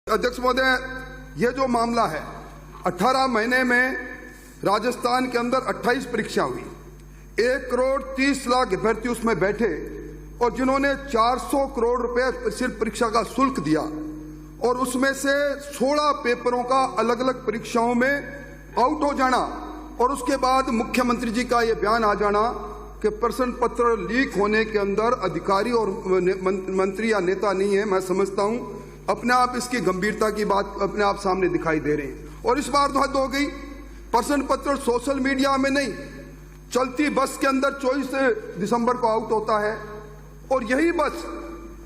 अध्यक्ष महोदय, यह जो मामला है 18 महीने में राजस्थान के अंदर 28 परीक्षा हुई, 1 करोड़ 30 लाख अभ्यर्थी उसमें बैठे और जिन्होंने 400 करोड़ रुपए सिर्फ परीक्षा का शुल्क दिया और उसमें से 16 पेपरों का अलग अलग परीक्षाओं में आउट हो जाना और उसके बाद मुख्यमंत्री जी का यह बयान आ जाना कि प्रश्न पत्र लीक होने के अंदर अधिकारी और मंत्री या नेता नहीं है। मैं समझता हूं अपने आप इसकी गंभीरता की बात अपने आप सामने दिखाई दे रही है। और इस बार तो हद हो गई, प्रश्न पत्र सोशल मीडिया में नहीं, चलती बस के अंदर 24 दिसंबर को आउट होता है और यही बस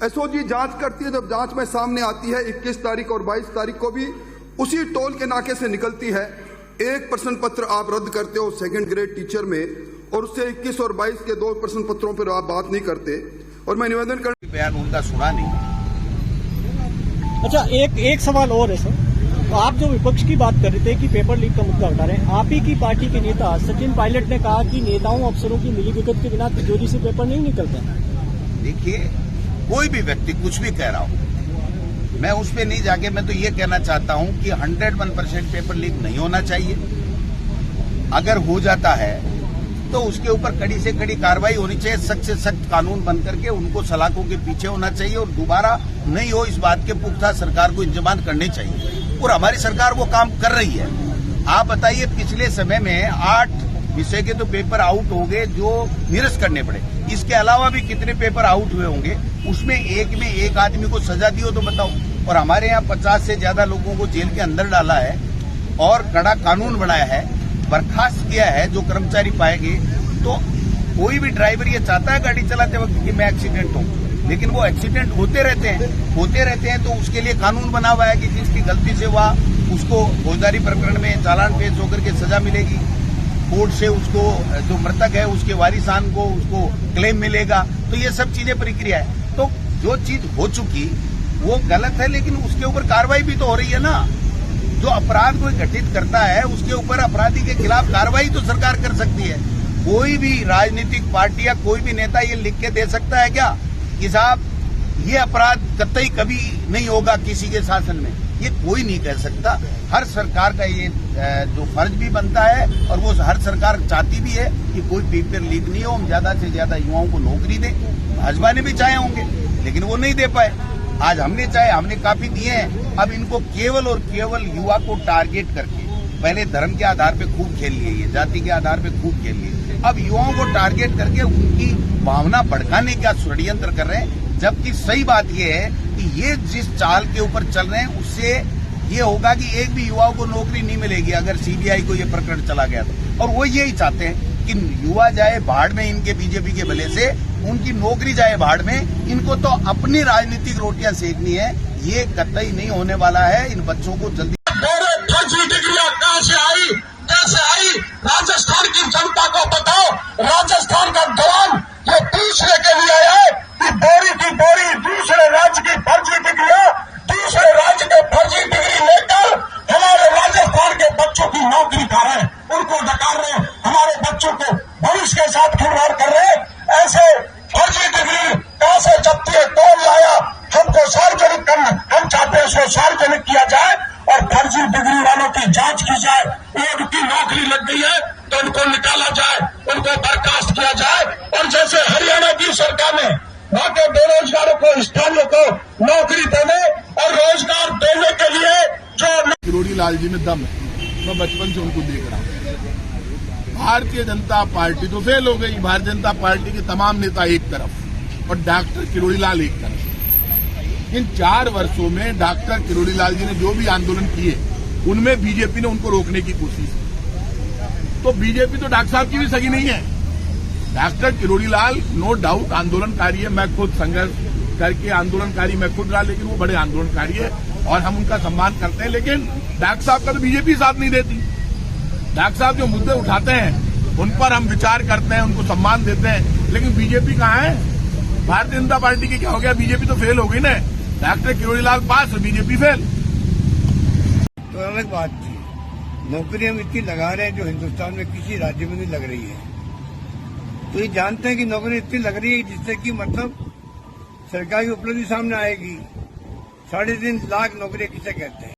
एसओजी जांच करती है। जब जांच में सामने आती है 21 तारीख और 22 तारीख को भी उसी टोल के नाके से निकलती है। एक प्रश्न पत्र आप रद्द करते हो सेकंड ग्रेड टीचर में और उससे 21 और 22 के 2 प्रश्न पत्रों पर आप बात नहीं करते। और मैं निवेदन कर बयान उनका सुना नहीं। अच्छा, एक सवाल और है सर, तो आप जो विपक्ष की बात कर रहे थे कि पेपर लीक का मुद्दा उठा रहे हैं, आप ही की पार्टी के नेता सचिन पायलट ने कहा कि नेताओं अफसरों की मिलीभगत के बिना तिजोरी से पेपर नहीं निकलता। देखिए, कोई भी व्यक्ति कुछ भी कह रहा हो, मैं उस पर नहीं जाके मैं तो ये कहना चाहता हूं कि 101% पेपर लीक नहीं होना चाहिए। अगर हो जाता है तो उसके ऊपर कड़ी से कड़ी कार्रवाई होनी चाहिए, सख्त से सख्त कानून बन करके उनको सलाखों के पीछे होना चाहिए और दोबारा नहीं हो इस बात के पुख्ता सरकार को इंतजाम करने चाहिए और हमारी सरकार वो काम कर रही है। आप बताइए, पिछले समय में 8 विषय के तो पेपर आउट हो गए जो निरस्त करने पड़े, इसके अलावा भी कितने पेपर आउट हुए होंगे, उसमें एक आदमी को सजा दी हो तो बताओ। और हमारे यहाँ 50 से ज्यादा लोगों को जेल के अंदर डाला है और कड़ा कानून बनाया है, बर्खास्त किया है जो कर्मचारी पाएंगे। तो कोई भी ड्राइवर ये चाहता है गाड़ी चलाते वक्त कि मैं एक्सीडेंट हूं, लेकिन वो एक्सीडेंट होते रहते हैं। तो उसके लिए कानून बना हुआ है कि जिसकी गलती से हुआ उसको फौजदारी प्रकरण में चालान पेश होकर के सजा मिलेगी, कोर्ट से उसको जो मृतक है उसके वारिसान को उसको क्लेम मिलेगा। तो ये सब चीजें प्रक्रिया है। तो जो चीज हो चुकी वो गलत है, लेकिन उसके ऊपर कार्रवाई भी तो हो रही है ना। जो अपराध कोई घटित करता है उसके ऊपर अपराधी के खिलाफ कार्रवाई तो सरकार कर सकती है। कोई भी राजनीतिक पार्टी या कोई भी नेता ये लिख के दे सकता है क्या कि साहब ये अपराध कतई कभी नहीं होगा किसी के शासन में? ये कोई नहीं कह सकता। हर सरकार का ये जो फर्ज भी बनता है और वो हर सरकार चाहती भी है कि कोई पेपर लीक नहीं हो, हम ज्यादा से ज्यादा युवाओं को नौकरी दें। भाजपा ने भी चाहे होंगे लेकिन वो नहीं दे पाए। आज हमने चाहे, हमने काफी दिए हैं। अब इनको केवल और केवल युवा को टारगेट करके, पहले धर्म के आधार पे खूब खेल लिए, ये जाति के आधार पे खूब खेल लिए, अब युवाओं को टारगेट करके उनकी भावना भड़काने का षड्यंत्र कर रहे हैं। जबकि सही बात यह है कि ये जिस चाल के ऊपर चल रहे हैं उससे ये होगा कि एक भी युवाओं को नौकरी नहीं मिलेगी अगर सीबीआई को ये प्रकरण चला गया तो। और वो यही चाहते हैं कि युवा जाए भाड़ में, इनके बीजेपी के भले से उनकी नौकरी जाए भाड़ में। इनको तो अपनी राजनीतिक रोटियां सेकनी है, ये कतई नहीं होने वाला है। इन बच्चों को जल्दी फर्जी डिग्रियां कैसे आई राजस्थान की जनता को बताओ। राजस्थान का जवान ये पूछने के लिए आया है कि बोरी की बोरी दूसरे राज्य की फर्जी डिग्रियां, दूसरे राज्य के फर्जी डिग्री लेकर हमारे राजस्थान के बच्चों की नौकरी खा रहे हैं, उनको डकार रहे हैं, हमारे बच्चों को भविष्य के साथ खिलवाड़ कर रहे हैं। ऐसे फर्जी डिग्री कैसे जब्ती है, कौन लाया? हमको सार्वजनिक करना, हम चाहते हैं इसको सार्वजनिक किया जाए और फर्जी डिग्री वालों की जांच की जाए। एक की नौकरी लग गई है तो उनको निकाला जाए, उनको बर्खास्त किया जाए। और जैसे हरियाणा की सरकार ने वहां के बेरोजगारों को, स्थानीयों को नौकरी देने और रोजगार देने के लिए जो किरोड़ी लाल जी में दम है, मैं बचपन से उनको देख रहा हूं। भारतीय जनता पार्टी तो फेल हो गई, भारतीय जनता पार्टी के तमाम नेता एक तरफ और डॉक्टर किरोड़ी लाल एक तरफ। इन 4 वर्षों में डॉक्टर किरोड़ी लाल जी ने जो भी आंदोलन किए उनमें बीजेपी ने उनको रोकने की कोशिश की। तो बीजेपी तो डॉक्टर साहब की भी सही नहीं है। डॉक्टर किरोड़ी लाल नो डाउट आंदोलनकारी है, मैं खुद संघर्ष करके आंदोलनकारी मैं खुद रहा, लेकिन वो बड़े आंदोलनकारी है और हम उनका सम्मान करते हैं। लेकिन डॉक्टर साहब का तो बीजेपी साथ नहीं देती। डॉक्टर साहब जो मुद्दे उठाते हैं उन पर हम विचार करते हैं, उनको सम्मान देते हैं, लेकिन बीजेपी कहाँ है? भारतीय जनता पार्टी की क्या हो गया? बीजेपी तो फेल हो गई ना। डॉक्टर किरोड़ी लाल पास, बीजेपी फेल। तो अलग बात थी, नौकरी हम इतनी लगा रहे हैं जो हिंदुस्तान में किसी राज्य में नहीं लग रही है। तो ये जानते हैं कि नौकरी इतनी लग रही है जिससे कि मतलब सरकार की उपलब्धि सामने आएगी। 3.5 लाख नौकरी किसे कहते हैं?